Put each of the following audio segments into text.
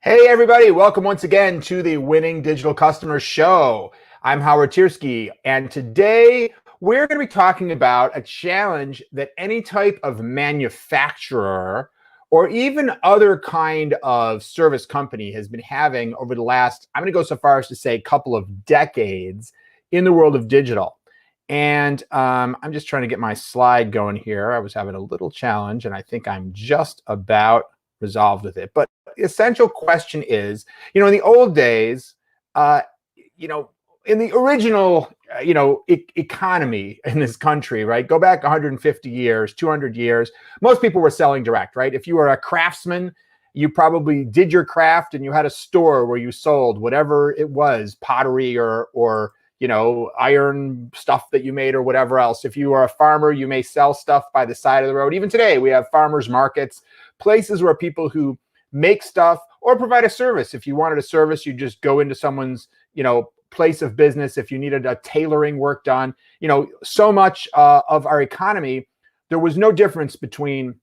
Hey, everybody. Welcome once again to the Winning Digital Customer Show. I'm Howard Tiersky, and today we're going to be talking about a challenge that any type of manufacturer or even other kind of service company has been having over the last, I'm going to go so far as to say, couple of decades in the world of digital. And I'm just trying to get my slide going here. I was having a little challenge, and I think I'm just about resolved with it. But the essential question is, in the old days, uh, in the original, economy in this country, right? Go back 150 years, 200 years. Most people were selling direct, right? If you were a craftsman, you probably did your craft and you had a store where you sold whatever it was, pottery or iron stuff that you made or whatever else. If you are a farmer, you may sell stuff by the side of the road. Even today, we have farmers markets, places where people who make stuff or provide a service. If you wanted a service, you just go into someone's, place of business. If you needed a tailoring work done, so much of our economy, there was no difference between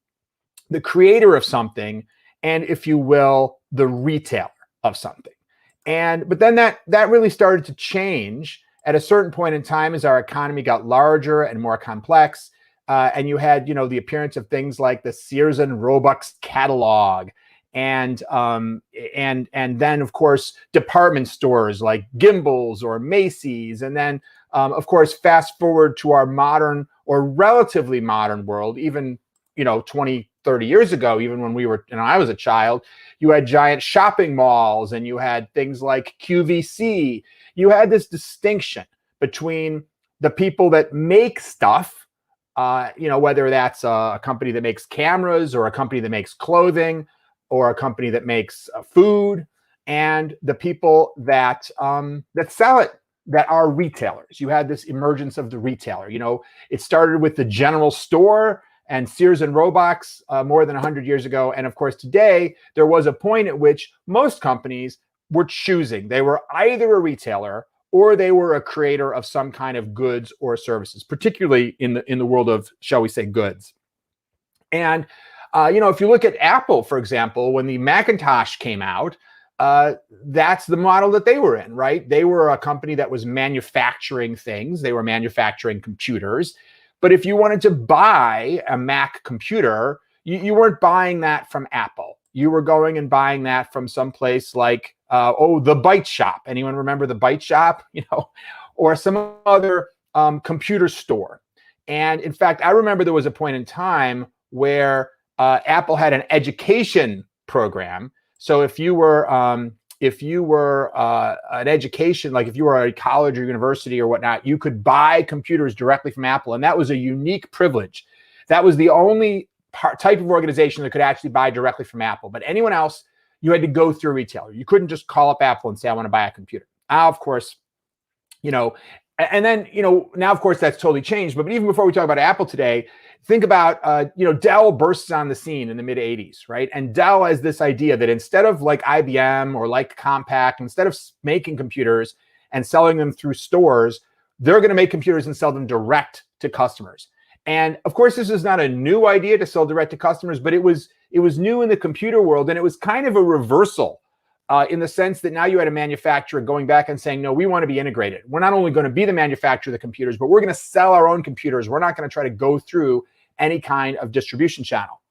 the creator of something and, if you will, the retailer of something. But then that really started to change at a certain point in time as our economy got larger and more complex. And you had, the appearance of things like the Sears and Roebuck's catalog, and then, of course, department stores like Gimbel's or Macy's. And then, of course, fast forward to our modern or relatively modern world, even, 20, 30 years ago, even when I was a child, you had giant shopping malls and you had things like QVC. You had this distinction between the people that make stuff, whether that's a company that makes cameras or a company that makes clothing or a company that makes food, and the people that sell it, that are retailers. You had this emergence of the retailer. It started with the general store and Sears and Roebuck's more than 100 years ago. And of course, today, there was a point at which most companies were choosing. They were either a retailer or they were a creator of some kind of goods or services, particularly in the world of, shall we say, goods. And if you look at Apple, for example, when the Macintosh came out, that's the model that they were in, right? They were a company that was manufacturing things. They were manufacturing computers. But if you wanted to buy a Mac computer, you weren't buying that from Apple. You were going and buying that from someplace like, the Byte Shop. Anyone remember the Byte Shop? Or some other computer store. And in fact, I remember there was a point in time where Apple had an education program. So if you were an education, like if you were at a college or university or whatnot, you could buy computers directly from Apple. And that was a unique privilege. That was the only type of organization that could actually buy directly from Apple. But anyone else, you had to go through a retailer. You couldn't just call up Apple and say, I want to buy a computer. Now, of course, and then, now, of course, that's totally changed. But even before we talk about Apple today, think about, Dell bursts on the scene in the mid 80s, right? And Dell has this idea that instead of like IBM or like Compaq, instead of making computers and selling them through stores, they're going to make computers and sell them direct to customers. And of course, this is not a new idea to sell direct to customers, but it was new in the computer world. And it was kind of a reversal. In the sense that now you had a manufacturer going back and saying, no, we want to be integrated. We're not only going to be the manufacturer of the computers, but we're going to sell our own computers. We're not going to try to go through any kind of distribution channel.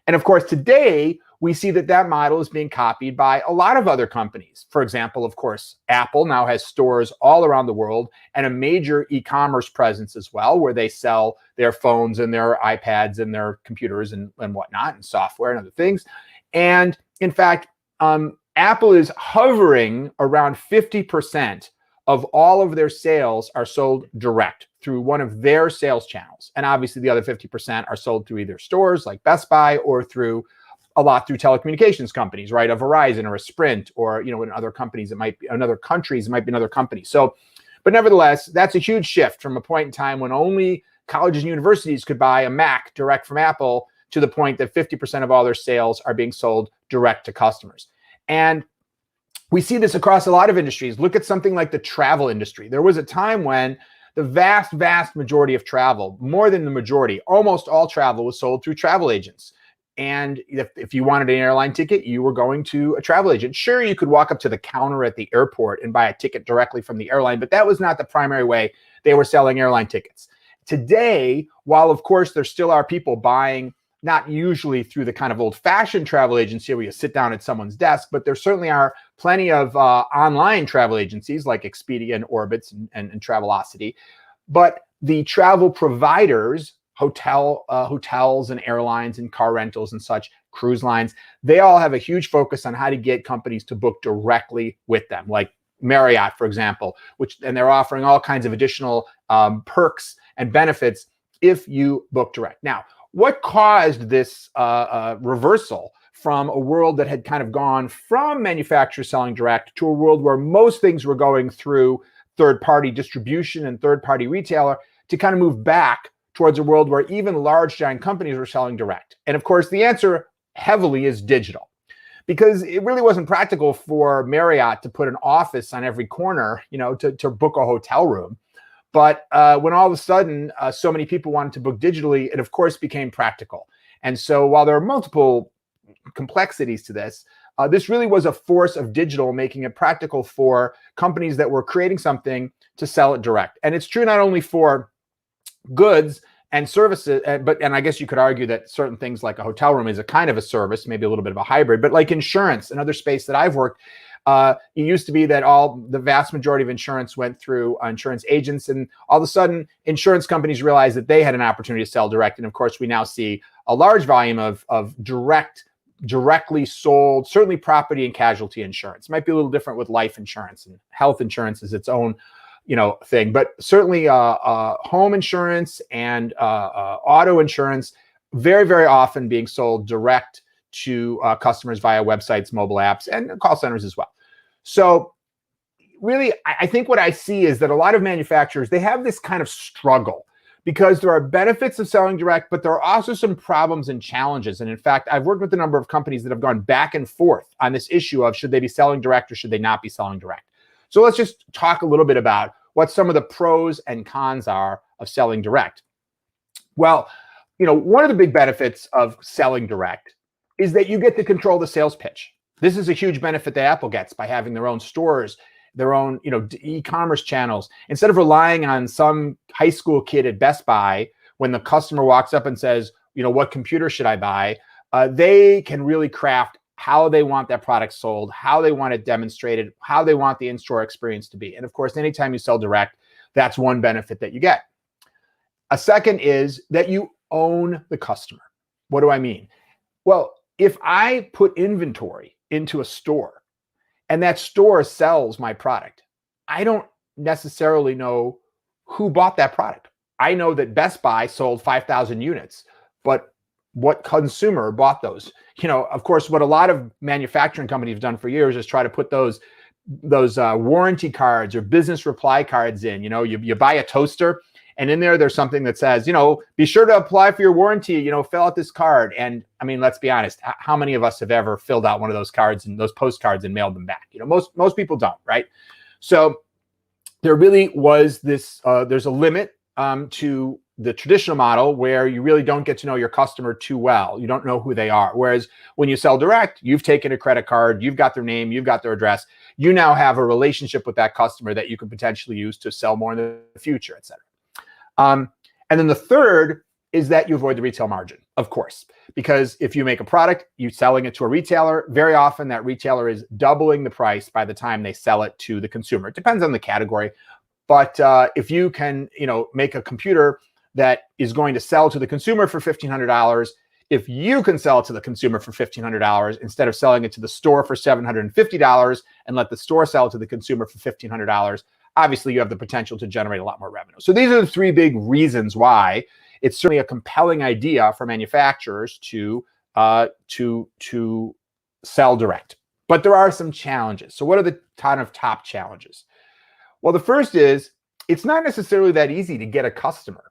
And of course, today, we see that model is being copied by a lot of other companies. For example, of course, Apple now has stores all around the world and a major e-commerce presence as well, where they sell their phones and their iPads and their computers and whatnot, and software and other things. And in fact, Apple is hovering around 50% of all of their sales are sold direct through one of their sales channels. And obviously the other 50% are sold through either stores like Best Buy or through telecommunications companies, right? A Verizon or a Sprint, or, in other companies, it might be in other countries, it might be another company. So, but nevertheless, that's a huge shift from a point in time when only colleges and universities could buy a Mac direct from Apple to the point that 50% of all their sales are being sold direct to customers. And we see this across a lot of industries. Look at something like the travel industry. There was a time when the vast, vast majority of travel, more than the majority, almost all travel was sold through travel agents. And if you wanted an airline ticket, you were going to a travel agent. Sure, you could walk up to the counter at the airport and buy a ticket directly from the airline, but that was not the primary way they were selling airline tickets. Today, while of course there still are people buying, not usually through the kind of old-fashioned travel agency where you sit down at someone's desk, but there certainly are plenty of online travel agencies like Expedia and Orbitz and Travelocity. But the travel providers, hotels and airlines and car rentals and such, cruise lines, they all have a huge focus on how to get companies to book directly with them, like Marriott, for example, and they're offering all kinds of additional perks and benefits if you book direct. Now, what caused this reversal from a world that had kind of gone from manufacturers selling direct to a world where most things were going through third-party distribution and third-party retailer to kind of move back towards a world where even large giant companies were selling direct? And of course, the answer heavily is digital, because it really wasn't practical for Marriott to put an office on every corner, to book a hotel room. But when all of a sudden, so many people wanted to book digitally, it of course became practical. And so while there are multiple complexities to this, this really was a force of digital, making it practical for companies that were creating something to sell it direct. And it's true not only for goods and services, and I guess you could argue that certain things like a hotel room is a kind of a service, maybe a little bit of a hybrid, but like insurance, another space that I've worked, it used to be that the vast majority of insurance went through insurance agents, and all of a sudden insurance companies realized that they had an opportunity to sell direct. And of course, we now see a large volume of directly sold, certainly property and casualty insurance. It might be a little different with life insurance, and health insurance is its own thing, but certainly home insurance and auto insurance very, very often being sold direct to customers via websites, mobile apps, and call centers as well. So really, I think what I see is that a lot of manufacturers, they have this kind of struggle because there are benefits of selling direct, but there are also some problems and challenges. And in fact, I've worked with a number of companies that have gone back and forth on this issue of should they be selling direct or should they not be selling direct. So let's just talk a little bit about what some of the pros and cons are of selling direct. Well, one of the big benefits of selling direct is that you get to control the sales pitch. This is a huge benefit that Apple gets by having their own stores, their own, e-commerce channels. Instead of relying on some high school kid at Best Buy, when the customer walks up and says, what computer should I buy? They can really craft how they want that product sold, how they want it demonstrated, how they want the in-store experience to be. And of course, anytime you sell direct, that's one benefit that you get. A second is that you own the customer. What do I mean? Well, if I put inventory into a store and that store sells my product, I don't necessarily know who bought that product. I know that Best Buy sold 5,000 units, but what consumer bought those? Of course, what a lot of manufacturing companies have done for years is try to put those warranty cards or business reply cards in. You buy a toaster, and in there's something that says, be sure to apply for your warranty, fill out this card. And I mean, let's be honest, how many of us have ever filled out one of those cards and those postcards and mailed them back? Most people don't, right? So there really was this, there's a limit to the traditional model where you really don't get to know your customer too well. You don't know who they are. Whereas when you sell direct, you've taken a credit card, you've got their name, you've got their address. You now have a relationship with that customer that you could potentially use to sell more in the future, et cetera. And then the third is that you avoid the retail margin, of course, because if you make a product, you're selling it to a retailer. Very often that retailer is doubling the price by the time they sell it to the consumer. It depends on the category. But if you can, make a computer that is going to sell to the consumer for $1,500, if you can sell it to the consumer for $1,500 instead of selling it to the store for $750 and let the store sell it to the consumer for $1,500, obviously you have the potential to generate a lot more revenue. So these are the three big reasons why it's certainly a compelling idea for manufacturers to sell direct. But there are some challenges. So what are the kind of top challenges? Well, the first is it's not necessarily that easy to get a customer.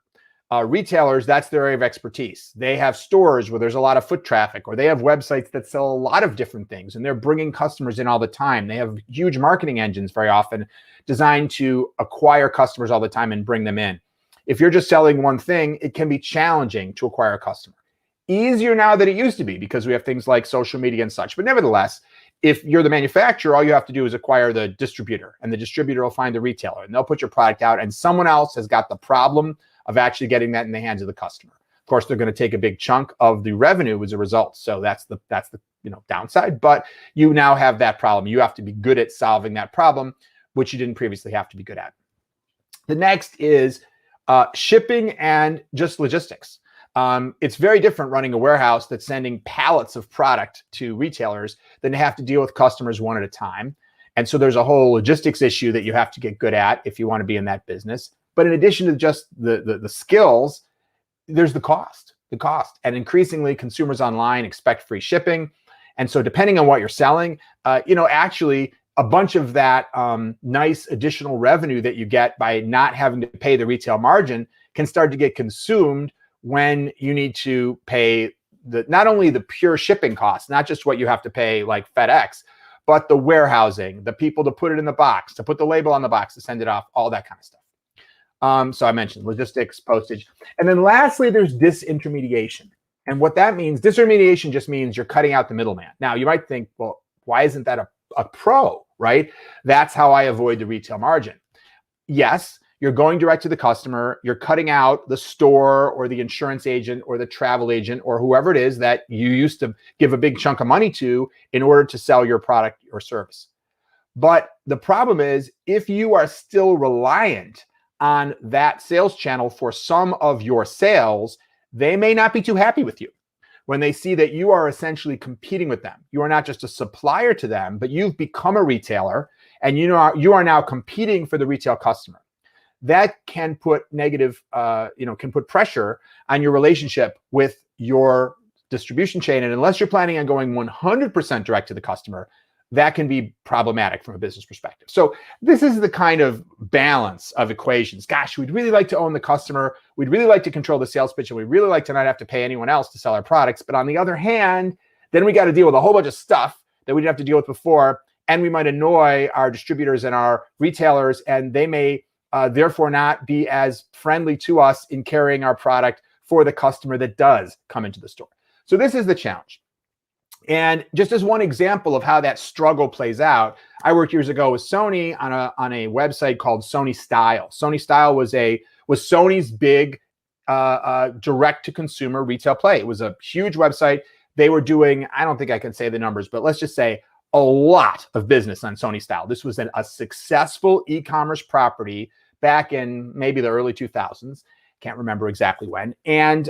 Retailers, that's their area of expertise. They have stores where there's a lot of foot traffic, or they have websites that sell a lot of different things, and they're bringing customers in all the time. They have huge marketing engines very often designed to acquire customers all the time and bring them in. If you're just selling one thing, it can be challenging to acquire a customer. Easier now than it used to be because we have things like social media and such. But nevertheless, if you're the manufacturer, all you have to do is acquire the distributor, and the distributor will find the retailer, and they'll put your product out, and someone else has got the problem of actually getting that in the hands of the customer. Of course, they're going to take a big chunk of the revenue as a result. So that's the downside. But you now have that problem. You have to be good at solving that problem, which you didn't previously have to be good at. The next is shipping and just logistics. It's very different running a warehouse that's sending pallets of product to retailers than to have to deal with customers one at a time. And so there's a whole logistics issue that you have to get good at if you want to be in that business. But in addition to just the skills, there's the cost. And increasingly consumers online expect free shipping. And so depending on what you're selling, actually a bunch of that nice additional revenue that you get by not having to pay the retail margin can start to get consumed when you need to pay not only the pure shipping costs, not just what you have to pay like FedEx, but the warehousing, the people to put it in the box, to put the label on the box, to send it off, all that kind of stuff. So I mentioned logistics, postage. And then lastly, there's disintermediation. And what that means, disintermediation just means you're cutting out the middleman. Now you might think, well, why isn't that a pro, right? That's how I avoid the retail margin. Yes, you're going direct to the customer. You're cutting out the store or the insurance agent or the travel agent or whoever it is that you used to give a big chunk of money to in order to sell your product or service. But the problem is, if you are still reliant on that sales channel for some of your sales, they may not be too happy with you when they see that you are essentially competing with them. You are not just a supplier to them, but you've become a retailer, and you are now competing for the retail customer. That can put can put pressure on your relationship with your distribution chain. And unless you're planning on going 100% direct to the customer, that can be problematic from a business perspective. So this is the kind of balance of equations. Gosh, we'd really like to own the customer. We'd really like to control the sales pitch, and we'd really like to not have to pay anyone else to sell our products. But on the other hand, then we got to deal with a whole bunch of stuff that we didn't have to deal with before. And we might annoy our distributors and our retailers, and they may therefore not be as friendly to us in carrying our product for the customer that does come into the store. So this is the challenge. And just as one example of how that struggle plays out, I worked years ago with Sony on a website called Sony Style. Sony Style was Sony's big direct-to-consumer retail play. It was a huge website. They were doing, I don't think I can say the numbers, but let's just say a lot of business on Sony Style. This was a successful e-commerce property back in maybe the early 2000s. Can't remember exactly when. And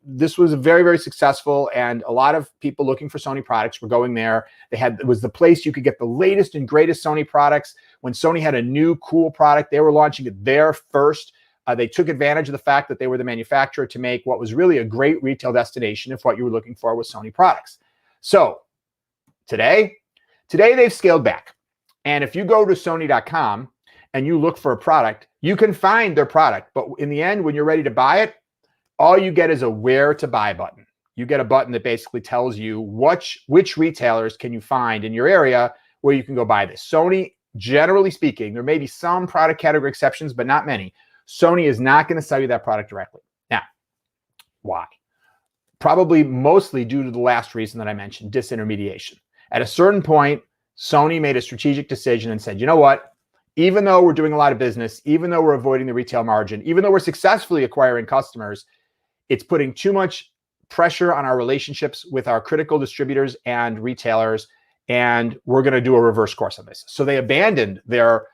this was very, very successful, and a lot of people looking for Sony products were going there. It was the place you could get the latest and greatest Sony products. When Sony had a new cool product, they were launching it there first. They took advantage of the fact that they were the manufacturer to make what was really a great retail destination if what you were looking for was Sony products. So today they've scaled back. And if you go to Sony.com and you look for a product, you can find their product. But in the end, when you're ready to buy it, all you get is a where to buy button. You get a button that basically tells you which retailers can you find in your area where you can go buy this. Sony, generally speaking, there may be some product category exceptions, but not many. Sony is not going to sell you that product directly. Now, why? Probably mostly due to the last reason that I mentioned, disintermediation. At a certain point, Sony made a strategic decision and said, you know what? Even though we're doing a lot of business, even though we're avoiding the retail margin, even though we're successfully acquiring customers, it's putting too much pressure on our relationships with our critical distributors and retailers, and we're going to do a reverse course on this. So they abandoned their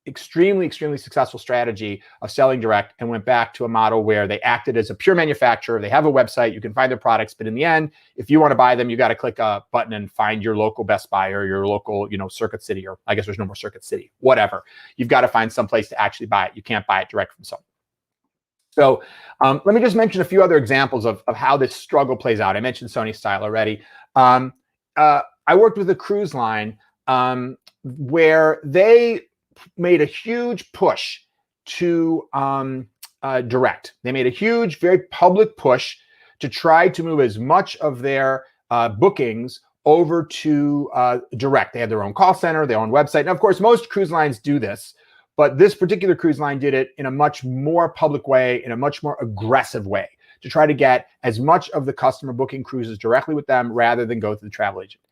extremely, extremely successful strategy of selling direct and went back to a model where they acted as a pure manufacturer. They have a website, you can find their products, but in the end, if you want to buy them, you got to click a button and find your local Best Buy or your local, Circuit City, or I guess there's no more Circuit City, whatever. You've got to find some place to actually buy it. You can't buy it direct from Sony. So let me just mention a few other examples of how this struggle plays out. I mentioned Sony Style already. I worked with a cruise line where they made a huge push to direct. They made a huge, very public push to try to move as much of their bookings over to direct. They had their own call center, their own website. And of course, most cruise lines do this, but this particular cruise line did it in a much more public way, in a much more aggressive way, to try to get as much of the customer booking cruises directly with them rather than go through the travel agent.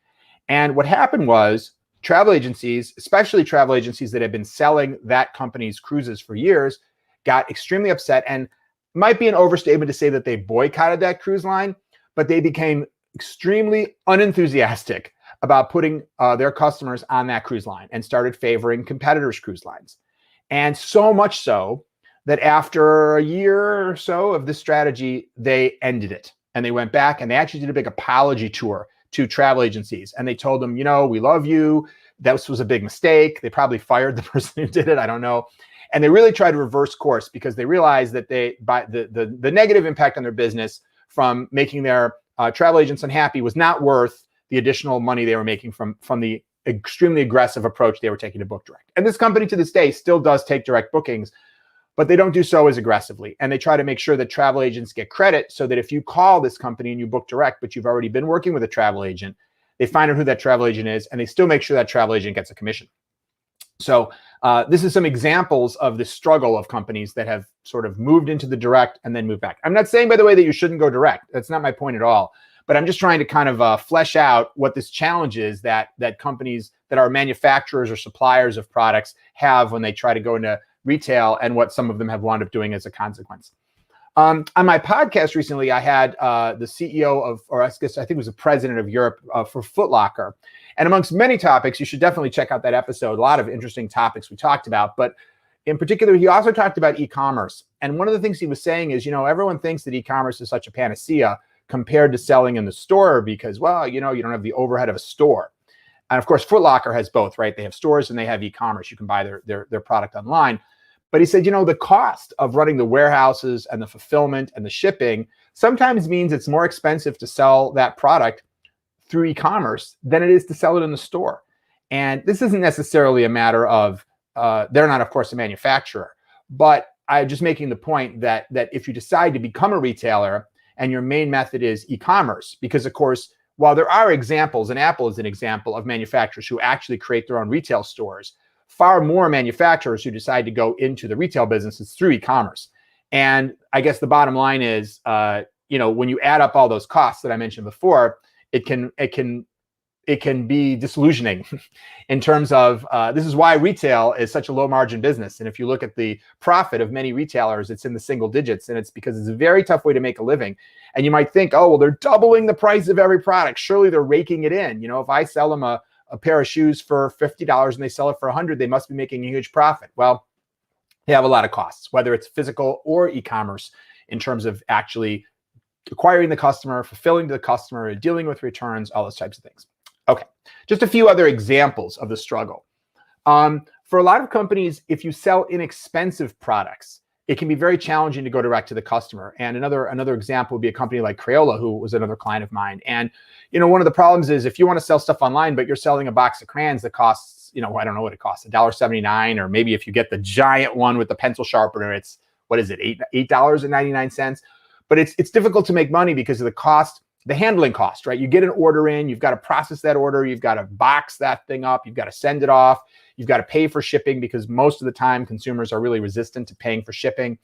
And what happened was travel agencies, especially travel agencies that had been selling that company's cruises for years, got extremely upset, and might be an overstatement to say that they boycotted that cruise line, but they became extremely unenthusiastic about putting their customers on that cruise line and started favoring competitors' cruise lines. And so much so that after a year or so of this strategy, they ended it. And they went back and they actually did a big apology tour to travel agencies. And they told them, we love you. This was a big mistake. They probably fired the person who did it. I don't know. And they really tried to reverse course because they realized that by the negative impact on their business from making their travel agents unhappy was not worth the additional money they were making from the extremely aggressive approach they were taking to book direct. And this company to this day still does take direct bookings, but they don't do so as aggressively. And they try to make sure that travel agents get credit so that if you call this company and you book direct, but you've already been working with a travel agent, they find out who that travel agent is and they still make sure that travel agent gets a commission. So this is some examples of the struggle of companies that have sort of moved into the direct and then moved back. I'm not saying, by the way, that you shouldn't go direct. That's not my point at all. But I'm just trying to kind of flesh out what this challenge is that companies that are manufacturers or suppliers of products have when they try to go into retail, and what some of them have wound up doing as a consequence. On my podcast recently, I had the CEO of, or I guess I think it was the president of Europe for Foot Locker. And amongst many topics, you should definitely check out that episode. A lot of interesting topics we talked about. But in particular, he also talked about e-commerce. And one of the things he was saying is, everyone thinks that e-commerce is such a panacea compared to selling in the store because, well, you don't have the overhead of a store. And of course, Foot Locker has both, right? They have stores and they have e-commerce. You can buy their product online. But he said, the cost of running the warehouses and the fulfillment and the shipping sometimes means it's more expensive to sell that product through e-commerce than it is to sell it in the store. And this isn't necessarily a matter of, they're not, of course, a manufacturer, but I'm just making the point that if you decide to become a retailer and your main method is e-commerce, because of course, while there are examples, and Apple is an example of manufacturers who actually create their own retail stores, far more manufacturers who decide to go into the retail business is through e-commerce. And I guess the bottom line is, when you add up all those costs that I mentioned before, it can be disillusioning in terms of this is why retail is such a low margin business. And if you look at the profit of many retailers, it's in the single digits, and it's because it's a very tough way to make a living. And you might think, oh, well, they're doubling the price of every product. Surely they're raking it in. If I sell them a pair of shoes for $50 and they sell it for $100, they must be making a huge profit. Well, they have a lot of costs, whether it's physical or e-commerce, in terms of actually acquiring the customer, fulfilling the customer, dealing with returns, all those types of things. Okay, just a few other examples of the struggle. For a lot of companies, if you sell inexpensive products, it can be very challenging to go direct to the customer. And another example would be a company like Crayola, who was another client of mine. And one of the problems is if you want to sell stuff online, but you're selling a box of crayons that costs, I don't know what it costs, $1.79, or maybe if you get the giant one with the pencil sharpener, it's, what is it, $8.99? But it's difficult to make money because of the cost, the handling cost, right? You get an order in, you've got to process that order, you've got to box that thing up, you've got to send it off, you've got to pay for shipping, because most of the time consumers are really resistant to paying for shipping.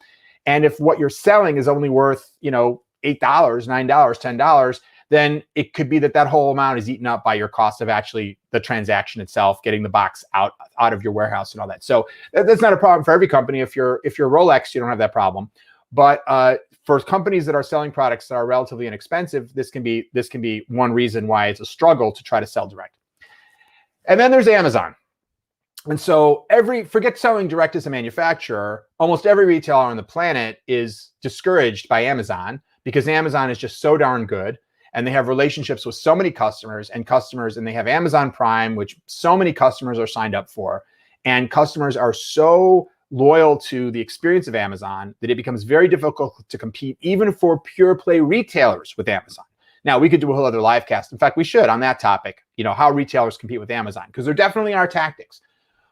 And if what you're selling is only worth, $8, $9, $10, then it could be that whole amount is eaten up by your cost of actually the transaction itself, getting the box out of your warehouse and all that. So that's not a problem for every company. If you're Rolex, you don't have that problem. But for companies that are selling products that are relatively inexpensive, this can be one reason why it's a struggle to try to sell direct. And then there's Amazon. And so forget selling direct as a manufacturer, almost every retailer on the planet is discouraged by Amazon because Amazon is just so darn good. And they have relationships with so many customers, and they have Amazon Prime, which so many customers are signed up for. And customers are so loyal to the experience of Amazon that it becomes very difficult to compete even for pure play retailers with Amazon. Now, we could do a whole other live cast. In fact, we should on that topic, how retailers compete with Amazon, because there definitely are tactics.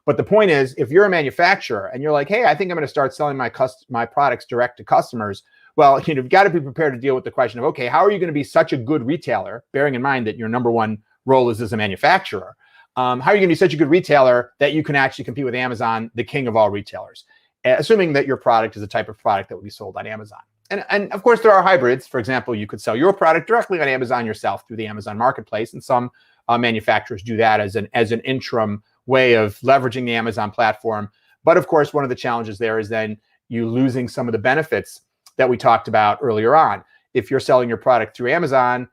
But the point is, if you're a manufacturer and you're like, hey, I think I'm going to start selling my products direct to customers, well, you've got to be prepared to deal with the question of, okay, how are you going to be such a good retailer, bearing in mind that your number one role is as a manufacturer? How are you going to be such a good retailer that you can actually compete with Amazon, the king of all retailers, assuming that your product is the type of product that will be sold on Amazon? And of course, there are hybrids. For example, you could sell your product directly on Amazon yourself through the Amazon Marketplace, and some manufacturers do that as an interim way of leveraging the Amazon platform. But of course, one of the challenges there is then you losing some of the benefits that we talked about earlier on. If you're selling your product through Amazon,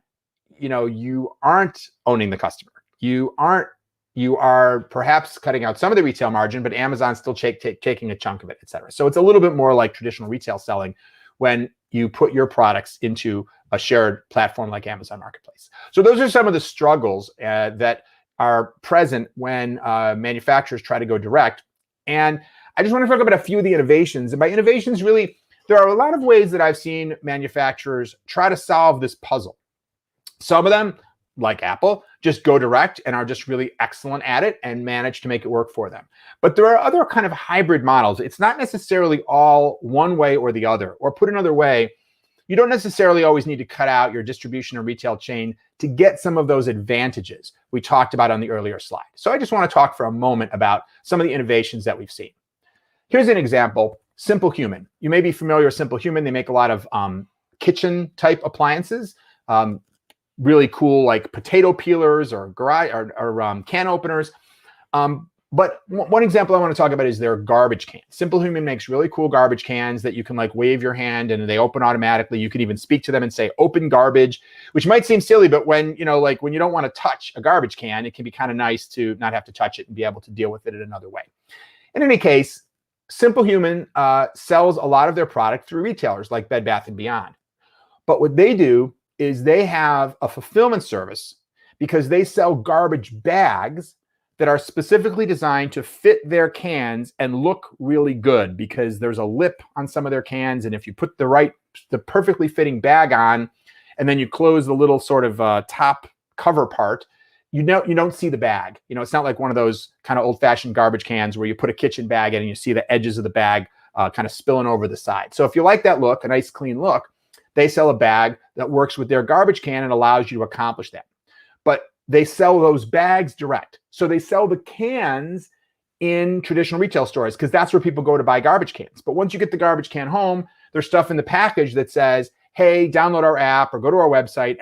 you aren't owning the customer. You are perhaps cutting out some of the retail margin, but Amazon's still taking a chunk of it, et cetera. So it's a little bit more like traditional retail selling when you put your products into a shared platform like Amazon Marketplace. So those are some of the struggles that are present when manufacturers try to go direct. And I just want to talk about a few of the innovations. And by innovations, really, there are a lot of ways that I've seen manufacturers try to solve this puzzle. Some of them, like Apple, just go direct and are just really excellent at it and manage to make it work for them. But there are other kind of hybrid models. It's not necessarily all one way or the other. Or put another way, you don't necessarily always need to cut out your distribution or retail chain to get some of those advantages we talked about on the earlier slide. So I just want to talk for a moment about some of the innovations that we've seen. Here's an example, Simple Human. You may be familiar with Simple Human. They make a lot of kitchen type appliances. Really cool, like potato peelers or can openers. But one example I want to talk about is their garbage cans. Simple Human makes really cool garbage cans that you can like wave your hand and they open automatically. You can even speak to them and say, open garbage, which might seem silly, but when you don't want to touch a garbage can, it can be kind of nice to not have to touch it and be able to deal with it in another way. In any case, Simple Human sells a lot of their product through retailers like Bed Bath & Beyond. But what they do is they have a fulfillment service because they sell garbage bags that are specifically designed to fit their cans and look really good because there's a lip on some of their cans. And if you put the perfectly fitting bag on, and then you close the little sort of top cover part, you don't see the bag. It's not like one of those kind of old-fashioned garbage cans where you put a kitchen bag in and you see the edges of the bag kind of spilling over the side. So if you like that look, a nice clean look, they sell a bag that works with their garbage can and allows you to accomplish that. But they sell those bags direct. So they sell the cans in traditional retail stores because that's where people go to buy garbage cans. But once you get the garbage can home, there's stuff in the package that says, hey, download our app or go to our website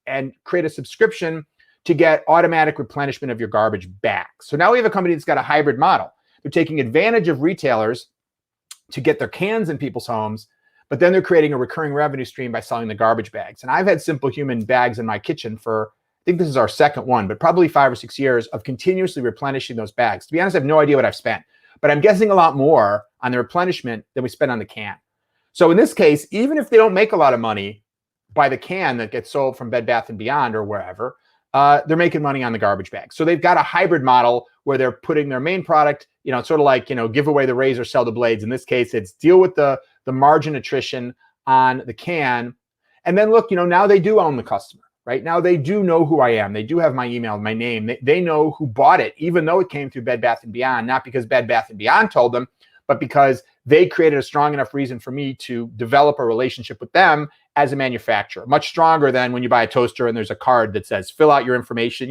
and create a subscription to get automatic replenishment of your garbage back. So now we have a company that's got a hybrid model. They're taking advantage of retailers to get their cans in people's homes, but then they're creating a recurring revenue stream by selling the garbage bags. And I've had Simple Human bags in my kitchen for, I think this is our second one, but probably 5 or 6 years of continuously replenishing those bags. To be honest, I have no idea what I've spent, but I'm guessing a lot more on the replenishment than we spend on the can. So in this case, even if they don't make a lot of money by the can that gets sold from Bed Bath & Beyond or wherever, they're making money on the garbage bag. So they've got a hybrid model where they're putting their main product, sort of like, give away the razor, sell the blades. In this case, it's deal with the margin attrition on the can. And then look, now they do own the customer, right? Now they do know who I am. They do have my email, my name. They know who bought it, even though it came through Bed Bath & Beyond, not because Bed Bath & Beyond told them, but because they created a strong enough reason for me to develop a relationship with them as a manufacturer, much stronger than when you buy a toaster and there's a card that says, fill out your information,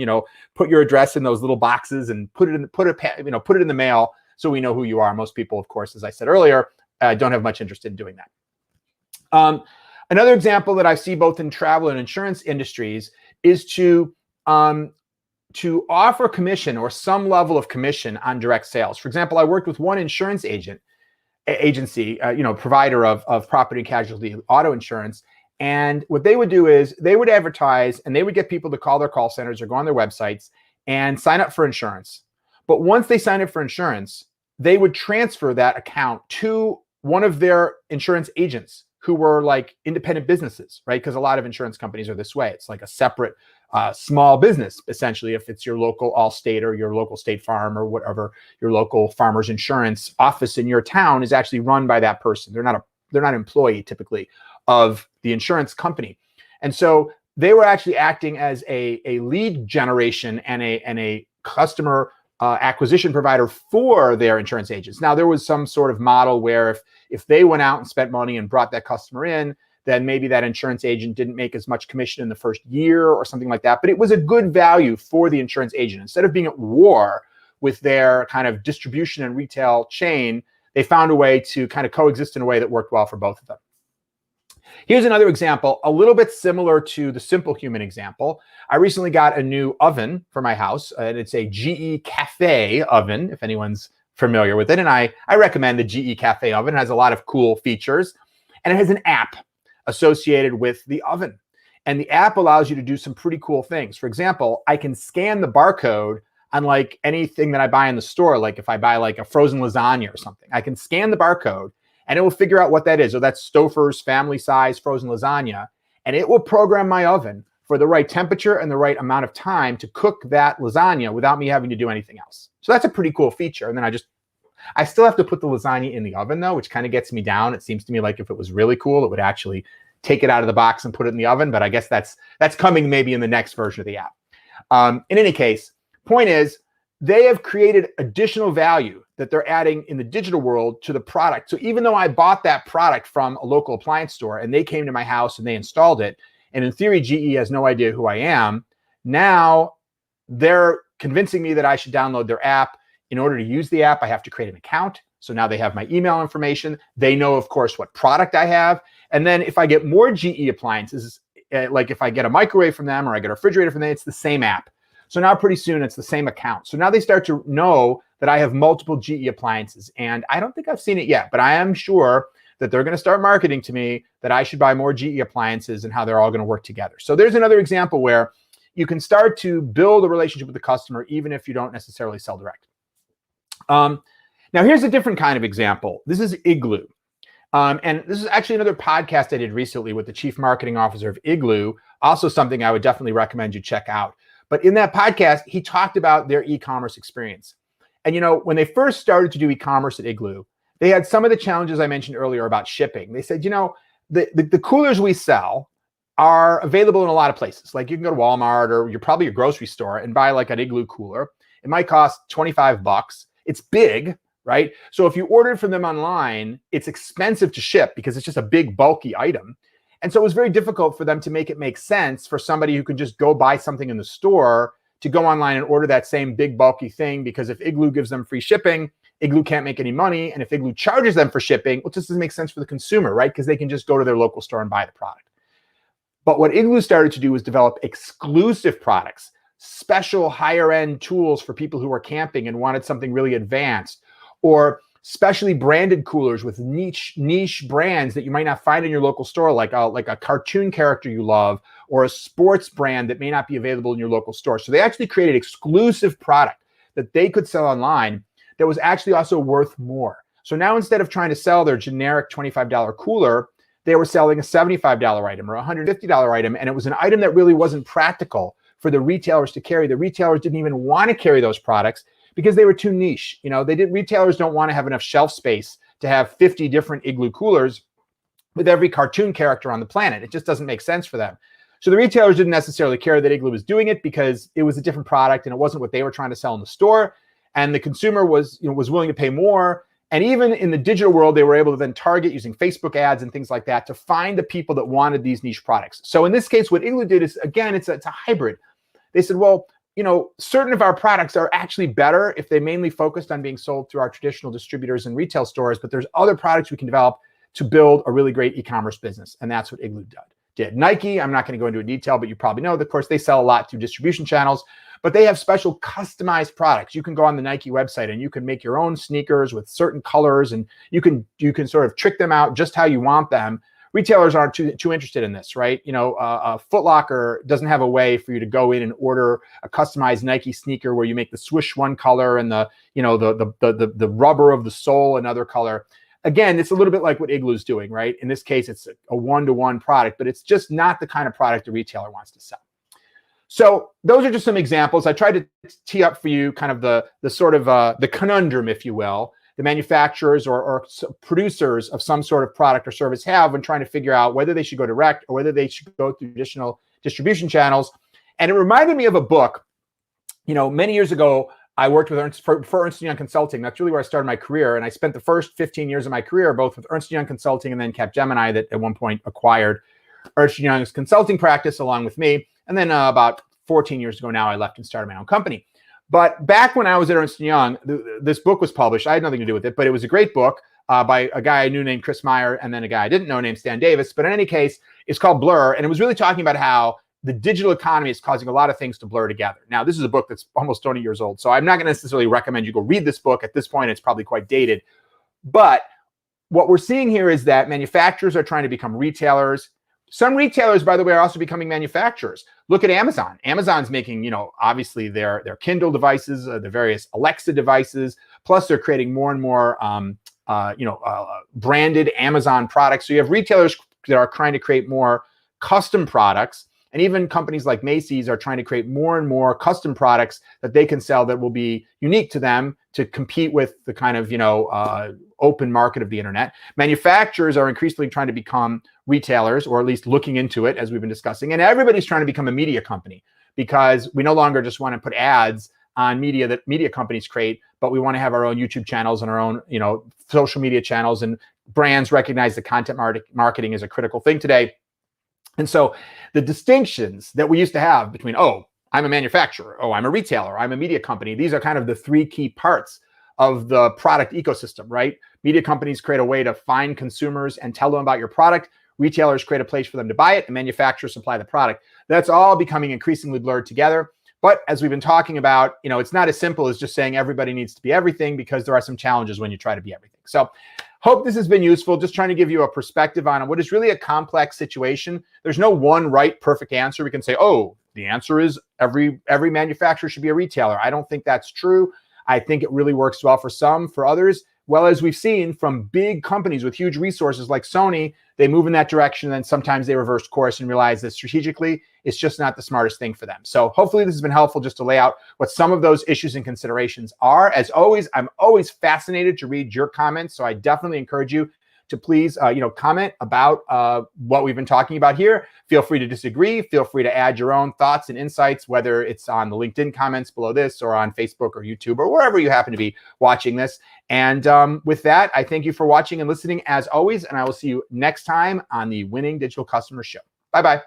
put your address in those little boxes and put it in the mail so we know who you are. Most people, of course, as I said earlier, don't have much interest in doing that. Another example that I see both in travel and insurance industries is to offer commission or some level of commission on direct sales. For example, I worked with one insurance agency, provider of property and casualty auto insurance. And what they would do is they would advertise and they would get people to call their call centers or go on their websites and sign up for insurance. But once they sign up for insurance, they would transfer that account to one of their insurance agents who were like independent businesses, right? Because a lot of insurance companies are this way. It's like a separate small business, essentially, if it's your local Allstate or your local State Farm or whatever, your local Farmers Insurance office in your town is actually run by that person. They're not an employee typically of the insurance company. And so they were actually acting as a lead generation and a customer acquisition provider for their insurance agents. Now, there was some sort of model where if they went out and spent money and brought that customer in, then maybe that insurance agent didn't make as much commission in the first year or something like that. But it was a good value for the insurance agent. Instead of being at war with their kind of distribution and retail chain, they found a way to kind of coexist in a way that worked well for both of them. Here's another example, a little bit similar to the Simple Human example. I recently got a new oven for my house, and it's a GE Cafe oven, if anyone's familiar with it. And I recommend the GE Cafe oven. It has a lot of cool features, and it has an app associated with the oven. And the app allows you to do some pretty cool things. For example, I can scan the barcode on like anything that I buy in the store. Like if I buy like a frozen lasagna or something, I can scan the barcode and it will figure out what that is. So that's Stouffer's family size frozen lasagna. And it will program my oven for the right temperature and the right amount of time to cook that lasagna without me having to do anything else. So that's a pretty cool feature. And then I still have to put the lasagna in the oven though, which kind of gets me down. It seems to me like if it was really cool, it would actually take it out of the box and put it in the oven. But I guess that's coming maybe in the next version of the app. In any case, point is, they have created additional value that they're adding in the digital world to the product. So even though I bought that product from a local appliance store and they came to my house and they installed it, and in theory, GE has no idea who I am, now they're convincing me that I should download their app. In order to use the app, I have to create an account. So now they have my email information. They know, of course, what product I have. And then if I get more GE appliances, like if I get a microwave from them or I get a refrigerator from them, it's the same app. So now pretty soon it's the same account. So now they start to know that I have multiple GE appliances. And I don't think I've seen it yet, but I am sure that they're going to start marketing to me that I should buy more GE appliances and how they're all going to work together. So there's another example where you can start to build a relationship with the customer, even if you don't necessarily sell direct. Now here's a different kind of example. This is Igloo. And this is actually another podcast I did recently with the chief marketing officer of Igloo, also something I would definitely recommend you check out. But in that podcast, he talked about their e-commerce experience. And, you know, when they first started to do e-commerce at Igloo, they had some of the challenges I mentioned earlier about shipping. They said, you know, the coolers we sell are available in a lot of places. Like you can go to Walmart or you're probably your grocery store and buy like an Igloo cooler. It might cost $25. It's big, right? So if you order it from them online, it's expensive to ship because it's just a big, bulky item. And so it was very difficult for them to make it make sense for somebody who could just go buy something in the store to go online and order that same big, bulky thing, because if Igloo gives them free shipping, Igloo can't make any money. And if Igloo charges them for shipping, well, it just doesn't make sense for the consumer, right? Because they can just go to their local store and buy the product. But what Igloo started to do was develop exclusive products, special higher end tools for people who are camping and wanted something really advanced, or specially branded coolers with niche brands that you might not find in your local store, like a cartoon character you love, or a sports brand that may not be available in your local store. So they actually created exclusive product that they could sell online that was actually also worth more. So now instead of trying to sell their generic $25 cooler, they were selling a $75 item or a $150 item, and it was an item that really wasn't practical for the retailers to carry. The retailers didn't even want to carry those products because they were too niche. You know, retailers don't want to have enough shelf space to have 50 different Igloo coolers with every cartoon character on the planet. It just doesn't make sense for them. So the retailers didn't necessarily care that Igloo was doing it because it was a different product and it wasn't what they were trying to sell in the store. And the consumer was willing to pay more. And even in the digital world, they were able to then target using Facebook ads and things like that to find the people that wanted these niche products. So in this case, what Igloo did is, again, it's a hybrid. They said, well, you know, certain of our products are actually better if they mainly focused on being sold through our traditional distributors and retail stores, but there's other products we can develop to build a really great e-commerce business. And that's what Igloo did. Nike, I'm not going to go into detail, but you probably know, of course, they sell a lot through distribution channels, but they have special customized products. You can go on the Nike website and you can make your own sneakers with certain colors, and you can sort of trick them out just how you want them. Retailers aren't too interested in this, right? You know, Foot Locker doesn't have a way for you to go in and order a customized Nike sneaker where you make the swoosh one color and the rubber of the sole another color. Again, it's a little bit like what Igloo's doing, right? In this case, it's a one-to-one product, but it's just not the kind of product the retailer wants to sell. So those are just some examples. I tried to tee up for you kind of the sort of the conundrum, if you will, the manufacturers or producers of some sort of product or service have when trying to figure out whether they should go direct or whether they should go through traditional distribution channels. And it reminded me of a book. You know, many years ago, I worked with for Ernst & Young Consulting. That's really where I started my career. And I spent the first 15 years of my career both with Ernst & Young Consulting and then Capgemini, that at one point acquired Ernst & Young's consulting practice along with me. And then about 14 years ago now, I left and started my own company. But back when I was at Ernst & Young, this book was published. I had nothing to do with it, but it was a great book by a guy I knew named Chris Meyer, and then a guy I didn't know named Stan Davis. But in any case, it's called Blur, and it was really talking about how the digital economy is causing a lot of things to blur together. Now, this is a book that's almost 20 years old, so I'm not going to necessarily recommend you go read this book. At this point, it's probably quite dated. But what we're seeing here is that manufacturers are trying to become retailers. Some retailers, by the way, are also becoming manufacturers. Look at Amazon. Amazon's making, obviously their Kindle devices, the various Alexa devices. Plus, they're creating more and more, branded Amazon products. So you have retailers that are trying to create more custom products, and even companies like Macy's are trying to create more and more custom products that they can sell that will be unique to them to compete with the kind of open market of the internet. Manufacturers are increasingly trying to become retailers, or at least looking into it, as we've been discussing. And everybody's trying to become a media company, because we no longer just want to put ads on media that media companies create, but we want to have our own YouTube channels and our own, social media channels. And brands recognize that content marketing is a critical thing today. And so the distinctions that we used to have between, I'm a manufacturer, I'm a retailer, I'm a media company, these are kind of the three key parts of the product ecosystem, right? Media companies create a way to find consumers and tell them about your product. Retailers create a place for them to buy it, and manufacturers supply the product. That's all becoming increasingly blurred together. But as we've been talking about, it's not as simple as just saying everybody needs to be everything, because there are some challenges when you try to be everything. So hope this has been useful, just trying to give you a perspective on what is really a complex situation. There's no one right, perfect answer. We can say, the answer is every manufacturer should be a retailer. I don't think that's true. I think it really works well for some. For others, well, as we've seen from big companies with huge resources like Sony, they move in that direction, and then sometimes they reverse course and realize that strategically, it's just not the smartest thing for them. So hopefully this has been helpful, just to lay out what some of those issues and considerations are. As always, I'm always fascinated to read your comments, so I definitely encourage you to please, comment about what we've been talking about here. Feel free to disagree. Feel free to add your own thoughts and insights, whether it's on the LinkedIn comments below this, or on Facebook or YouTube, or wherever you happen to be watching this. And with that, I thank you for watching and listening as always, and I will see you next time on the Winning Digital Customer Show. Bye-bye.